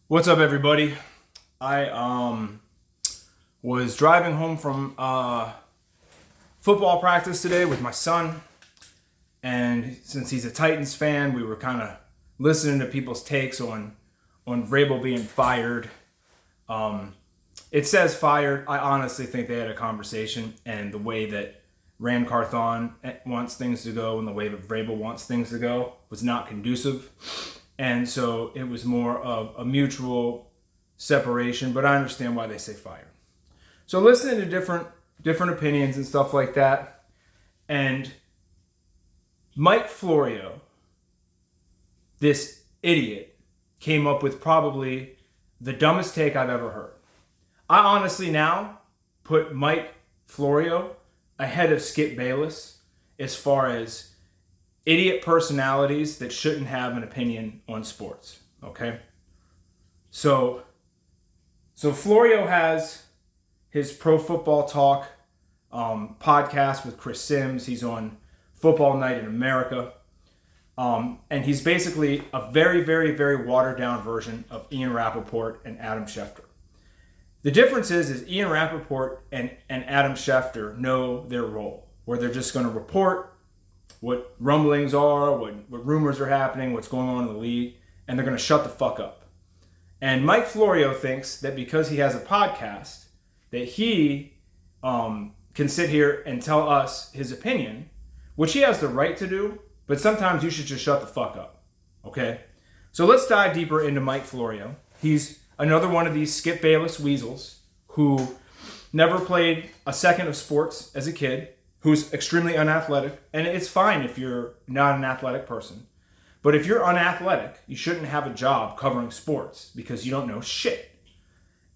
What's up, everybody? I was driving home from football practice today with my son, and since he's a Titans fan, we were kind of listening to people's takes on Vrabel being fired. It says fired. I honestly think they had a conversation, and the way that Rand Carthon wants things to go and the way that Vrabel wants things to go was not conducive. And so it was more of a mutual separation, but I understand why they say fire. So listening to different opinions and stuff like that, and Mike Florio, this idiot, came up with probably the dumbest take I've ever heard. I honestly now put Mike Florio ahead of Skip Bayless as far as idiot personalities that shouldn't have an opinion on sports, okay? So Florio has his Pro Football Talk podcast with Chris Sims. He's on Football Night in America. And he's basically a very, very, very watered-down version of Ian Rappaport and Adam Schefter. The difference is Ian Rappaport and Adam Schefter know their role, where they're just going to report what rumblings are, what rumors are happening, what's going on in the league, and they're going to shut the fuck up. And Mike Florio thinks that because he has a podcast, that he can sit here and tell us his opinion, which he has the right to do, but sometimes you should just shut the fuck up, okay? So let's dive deeper into Mike Florio. He's another one of these Skip Bayless weasels who never played a second of sports as a kid, who's extremely unathletic, and it's fine if you're not an athletic person. But if you're unathletic, you shouldn't have a job covering sports because you don't know shit.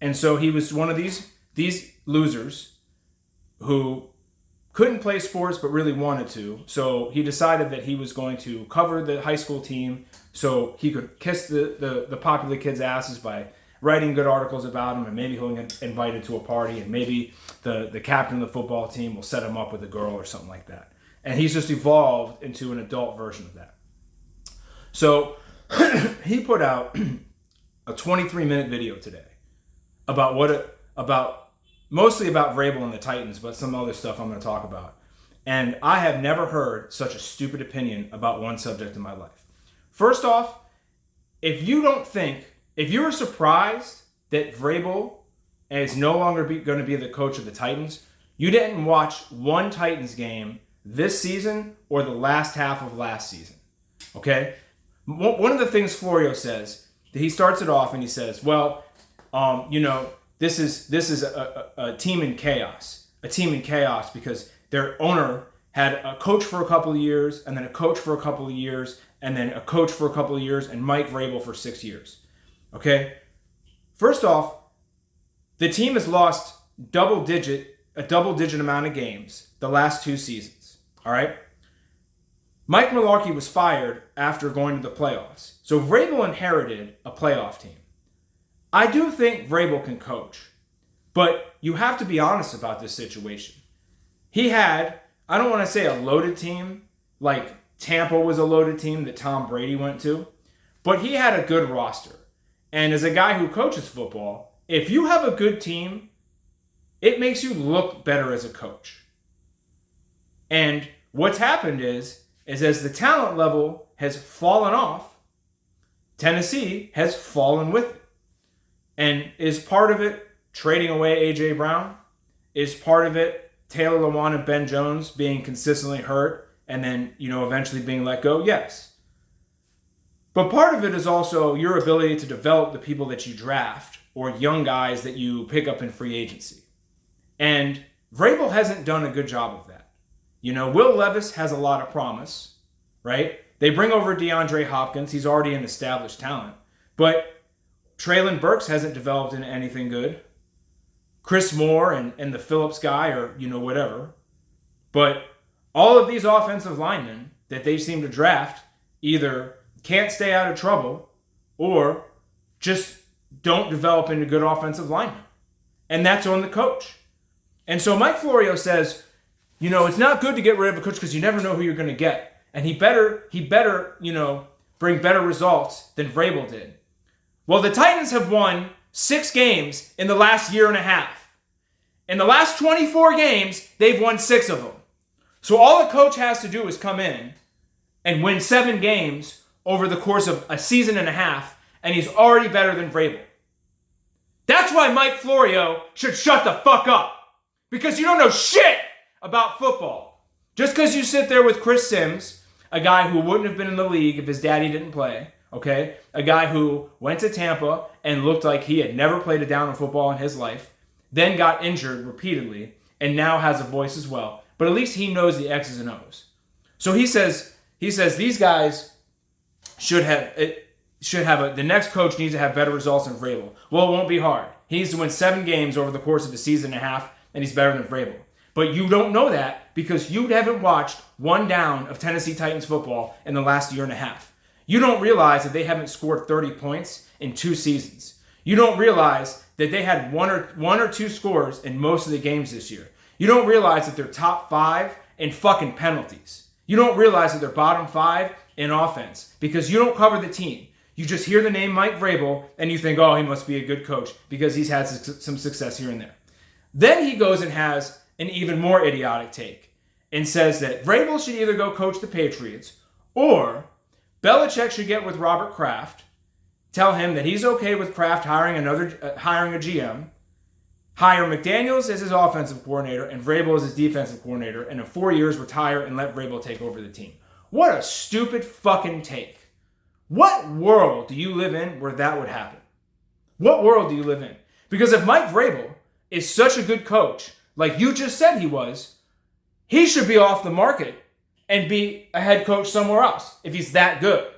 And so he was one of these losers who couldn't play sports but really wanted to. So he decided that he was going to cover the high school team so he could kiss the popular kids' asses by writing good articles about him, and maybe he'll get invited to a party, and maybe the captain of the football team will set him up with a girl or something like that. And he's just evolved into an adult version of that. So he put out a 23-minute video today about mostly about Vrabel and the Titans, but some other stuff I'm going to talk about. And I have never heard such a stupid opinion about one subject in my life. First off, if you're surprised that Vrabel is no longer going to be the coach of the Titans, you didn't watch one Titans game this season or the last half of last season, okay? One of the things Florio says, he starts it off and he says, well, this is a team in chaos. A team in chaos because their owner had a coach for a couple of years, and then a coach for a couple of years, and then a coach for a couple of years, and Mike Vrabel for 6 years. Okay? First off, the team has lost a double-digit amount of games the last 2 seasons. All right? Mike Mularkey was fired after going to the playoffs. So Vrabel inherited a playoff team. I do think Vrabel can coach, but you have to be honest about this situation. He had, I don't want to say a loaded team, like Tampa was a loaded team that Tom Brady went to, but he had a good roster. And as a guy who coaches football, if you have a good team, it makes you look better as a coach. And what's happened is as the talent level has fallen off, Tennessee has fallen with it. And is part of it trading away A.J. Brown? Is part of it Taylor Lewan and Ben Jones being consistently hurt and then, eventually being let go? Yes. But part of it is also your ability to develop the people that you draft or young guys that you pick up in free agency. And Vrabel hasn't done a good job of that. Will Levis has a lot of promise, right? They bring over DeAndre Hopkins. He's already an established talent. But Traylon Burks hasn't developed into anything good. Chris Moore and the Phillips guy or, whatever. But all of these offensive linemen that they seem to draft either can't stay out of trouble or just don't develop into good offensive linemen. And that's on the coach. And so Mike Florio says, it's not good to get rid of a coach because you never know who you're going to get. And he better, bring better results than Vrabel did. Well, the Titans have won 6 games in the last year and a half. In the last 24 games, they've won 6 of them. So all the coach has to do is come in and win 7 games over the course of a season and a half, and he's already better than Vrabel. That's why Mike Florio should shut the fuck up. Because you don't know shit about football. Just because you sit there with Chris Sims, a guy who wouldn't have been in the league if his daddy didn't play, okay? A guy who went to Tampa and looked like he had never played a down of football in his life, then got injured repeatedly, and now has a voice as well. But at least he knows the X's and O's. So he says these guys the next coach needs to have better results than Vrabel. Well, it won't be hard. He needs to win 7 games over the course of a season and a half, and he's better than Vrabel. But you don't know that because you haven't watched one down of Tennessee Titans football in the last year and a half. You don't realize that they haven't scored 30 points in 2 seasons. You don't realize that they had one or two scores in most of the games this year. You don't realize that they're top 5 in fucking penalties. You don't realize that they're bottom 5 in offense because you don't cover the team. You just hear the name Mike Vrabel and you think, oh, he must be a good coach because he's had some success here and there. Then he goes and has an even more idiotic take and says that Vrabel should either go coach the Patriots or Belichick should get with Robert Kraft, tell him that he's okay with Kraft hiring a GM, hire McDaniels as his offensive coordinator and Vrabel as his defensive coordinator, and in 4 years retire and let Vrabel take over the team. What a stupid fucking take. What world do you live in where that would happen? What world do you live in? Because if Mike Vrabel is such a good coach, like you just said he was, he should be off the market and be a head coach somewhere else if he's that good.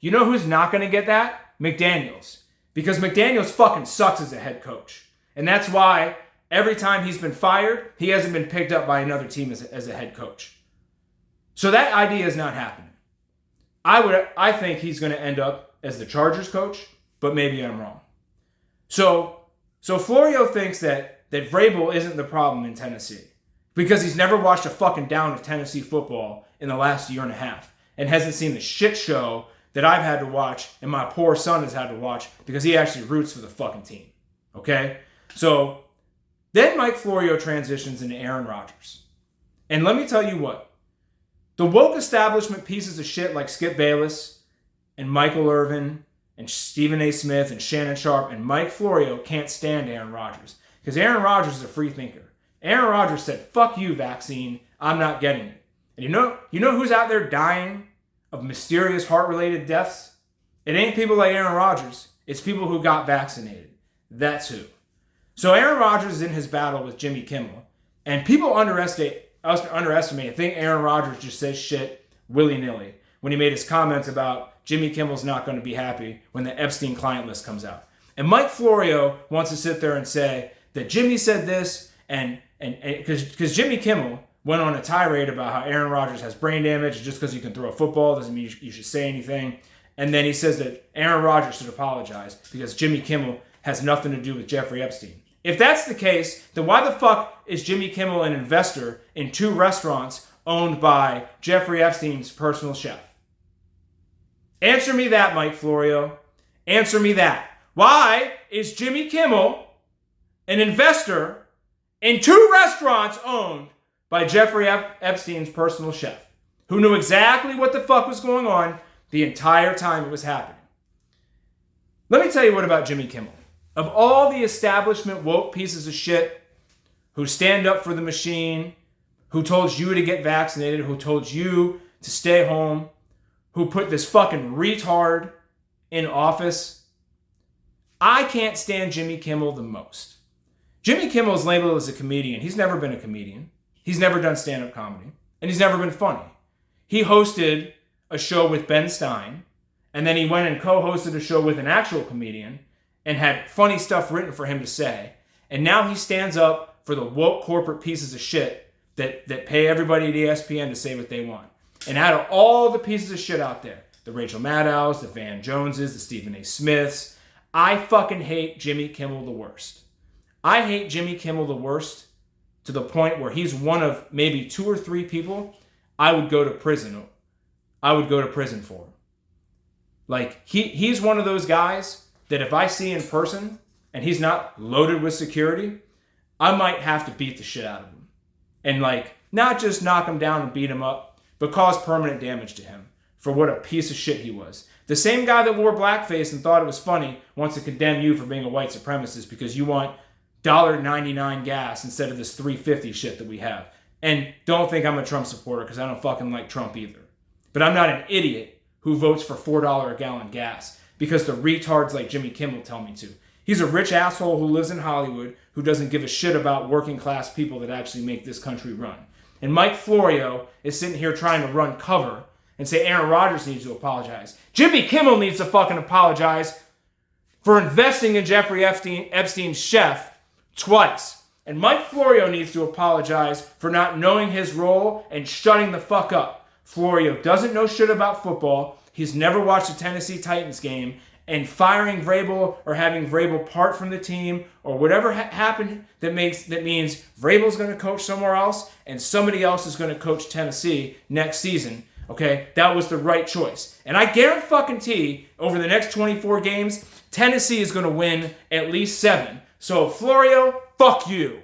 You know who's not going to get that? McDaniels. Because McDaniels fucking sucks as a head coach. And that's why every time he's been fired, he hasn't been picked up by another team as a head coach. So that idea is not happening. I think he's going to end up as the Chargers coach, but maybe I'm wrong. So Florio thinks that Vrabel isn't the problem in Tennessee because he's never watched a fucking down of Tennessee football in the last year and a half and hasn't seen the shit show that I've had to watch and my poor son has had to watch because he actually roots for the fucking team. Okay? So then Mike Florio transitions into Aaron Rodgers. And let me tell you what. The woke establishment pieces of shit like Skip Bayless and Michael Irvin and Stephen A. Smith and Shannon Sharp and Mike Florio can't stand Aaron Rodgers because Aaron Rodgers is a free thinker. Aaron Rodgers said, fuck you, vaccine. I'm not getting it. And you know who's out there dying of mysterious heart-related deaths? It ain't people like Aaron Rodgers. It's people who got vaccinated. That's who. So Aaron Rodgers is in his battle with Jimmy Kimmel. And people underestimate. I think Aaron Rodgers just says shit willy-nilly when he made his comments about Jimmy Kimmel's not going to be happy when the Epstein client list comes out. And Mike Florio wants to sit there and say that Jimmy said this and because Jimmy Kimmel went on a tirade about how Aaron Rodgers has brain damage. Just because you can throw a football doesn't mean you should say anything. And then he says that Aaron Rodgers should apologize because Jimmy Kimmel has nothing to do with Jeffrey Epstein. If that's the case, then why the fuck is Jimmy Kimmel an investor in 2 restaurants owned by Jeffrey Epstein's personal chef? Answer me that, Mike Florio. Answer me that. Why is Jimmy Kimmel an investor in 2 restaurants owned by Jeffrey Epstein's personal chef, who knew exactly what the fuck was going on the entire time it was happening? Let me tell you what about Jimmy Kimmel. Of all the establishment woke pieces of shit who stand up for the machine, who told you to get vaccinated, who told you to stay home, who put this fucking retard in office, I can't stand Jimmy Kimmel the most. Jimmy Kimmel is labeled as a comedian. He's never been a comedian. He's never done stand-up comedy. And he's never been funny. He hosted a show with Ben Stein, and then he went and co-hosted a show with an actual comedian, and had funny stuff written for him to say. And now he stands up for the woke corporate pieces of shit that pay everybody at ESPN to say what they want. And out of all the pieces of shit out there, the Rachel Maddows, the Van Joneses, the Stephen A. Smiths, I fucking hate Jimmy Kimmel the worst. I hate Jimmy Kimmel the worst to the point where he's one of maybe 2 or 3 people I would go to prison. I would go to prison for. Like, he's one of those guys. that if I see in person and he's not loaded with security, I might have to beat the shit out of him. And like, not just knock him down and beat him up, but cause permanent damage to him for what a piece of shit he was. The same guy that wore blackface and thought it was funny wants to condemn you for being a white supremacist because you want $1.99 gas instead of this $3.50 shit that we have. And don't think I'm a Trump supporter because I don't fucking like Trump either. But I'm not an idiot who votes for $4 a gallon gas because the retards like Jimmy Kimmel tell me to. He's a rich asshole who lives in Hollywood who doesn't give a shit about working class people that actually make this country run. And Mike Florio is sitting here trying to run cover and say Aaron Rodgers needs to apologize. Jimmy Kimmel needs to fucking apologize for investing in Jeffrey Epstein's chef twice. And Mike Florio needs to apologize for not knowing his role and shutting the fuck up. Florio doesn't know shit about football. He's never watched a Tennessee Titans game. And firing Vrabel or having Vrabel part from the team or whatever happened that means Vrabel's going to coach somewhere else and somebody else is going to coach Tennessee next season. Okay, that was the right choice. And I guarantee over the next 24 games, Tennessee is going to win at least 7. So Florio, fuck you.